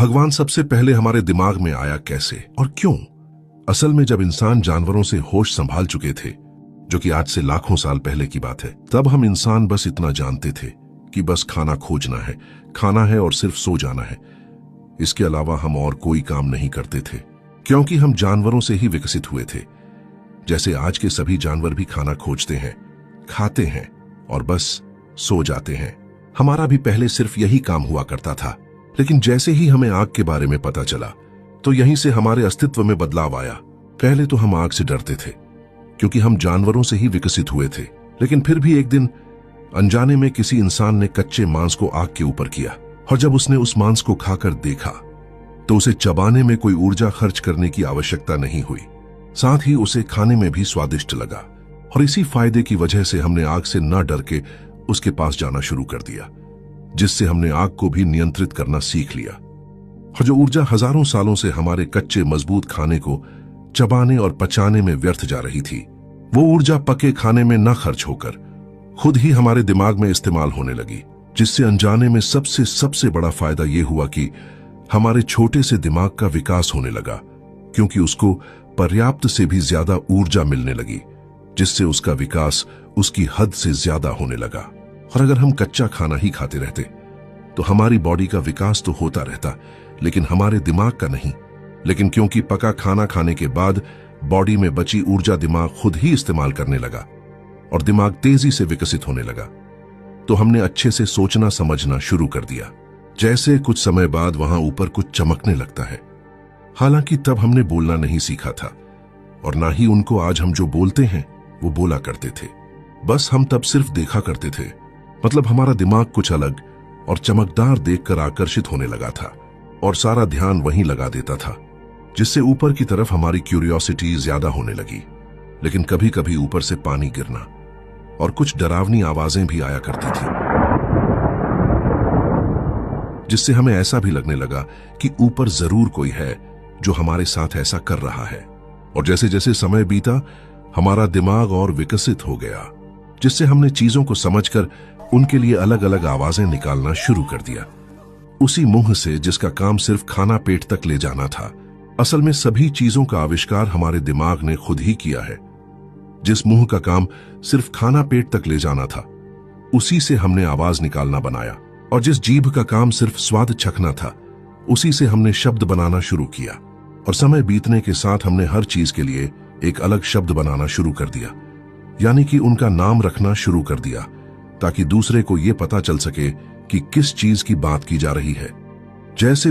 भगवान सबसे पहले हमारे दिमाग में आया कैसे और क्यों? असल में जब इंसान जानवरों से होश संभाल चुके थे, जो कि आज से लाखों साल पहले की बात है, तब हम इंसान बस इतना जानते थे कि बस खाना खोजना है, खाना है और सिर्फ सो जाना है। इसके अलावा हम और कोई काम नहीं करते थे, क्योंकि हम जानवरों से ही विकसित हुए थे। जैसे आज के सभी जानवर भी खाना खोजते हैं, खाते हैं और बस सो जाते हैं। हमारा भी पहले सिर्फ यही काम हुआ करता था, लेकिन जैसे ही हमें आग के बारे में पता चला, तो यहीं से हमारे अस्तित्व में बदलाव आया। पहले तो हम आग से डरते थे, क्योंकि हम जानवरों से ही विकसित हुए थे। लेकिन फिर भी एक दिन अनजाने में किसी इंसान ने कच्चे मांस को आग के ऊपर किया, और जब उसने उस मांस को खाकर देखा, तो उसे चबाने में कोई ऊर्जा खर्च करने की आवश्यकता नहीं हुई। साथ ही उसे खाने में भी स्वादिष्ट लगा, और इसी फायदे की वजह से हमने आग से न डर के उसके पास जाना शुरू कर दिया, जिससे हमने आग को भी नियंत्रित करना सीख लिया। और जो ऊर्जा हजारों सालों से हमारे कच्चे मजबूत खाने को चबाने और पचाने में व्यर्थ जा रही थी, वो ऊर्जा पके खाने में न खर्च होकर खुद ही हमारे दिमाग में इस्तेमाल होने लगी, जिससे अनजाने में सबसे बड़ा फायदा ये हुआ कि हमारे छोटे से दिमाग का विकास होने लगा, क्योंकि उसको पर्याप्त से भी ज्यादा ऊर्जा मिलने लगी, जिससे उसका विकास उसकी हद से ज्यादा होने लगा। और अगर हम कच्चा खाना ही खाते रहते, तो हमारी बॉडी का विकास तो होता रहता, लेकिन हमारे दिमाग का नहीं। लेकिन क्योंकि पका खाना खाने के बाद बॉडी में बची ऊर्जा दिमाग खुद ही इस्तेमाल करने लगा और दिमाग तेजी से विकसित होने लगा, तो हमने अच्छे से सोचना समझना शुरू कर दिया। जैसे कुछ समय बाद वहां ऊपर कुछ चमकने लगता है। हालांकि तब हमने बोलना नहीं सीखा था, और ना ही उनको आज हम जो बोलते हैं वो बोला करते थे। बस हम तब सिर्फ देखा करते थे। मतलब हमारा दिमाग कुछ अलग और चमकदार देखकर आकर्षित होने लगा था, और सारा ध्यान वहीं लगा देता था, जिससे ऊपर की तरफ हमारी क्यूरियोसिटी ज्यादा होने लगी। लेकिन कभी कभी ऊपर से पानी गिरना और कुछ डरावनी आवाजें भी आया करती थी, जिससे हमें ऐसा भी लगने लगा कि ऊपर जरूर कोई है जो हमारे साथ ऐसा कर रहा है। और जैसे जैसे समय बीता, हमारा दिमाग और विकसित हो गया, जिससे हमने चीजों को समझकर उनके लिए अलग अलग आवाजें निकालना शुरू कर दिया, उसी मुंह से जिसका काम सिर्फ खाना पेट तक ले जाना था। असल में सभी चीजों का आविष्कार हमारे दिमाग ने खुद ही किया है। जिस मुंह का काम सिर्फ खाना पेट तक ले जाना था, उसी से हमने आवाज निकालना बनाया, और जिस जीभ का काम सिर्फ स्वाद चखना था, उसी से हमने शब्द बनाना शुरू किया। और समय बीतने के साथ हमने हर चीज के लिए एक अलग शब्द बनाना शुरू कर दिया, यानी कि उनका नाम रखना शुरू कर दिया, ताकि दूसरे को यह पता चल सके कि किस चीज की बात की जा रही है। जैसे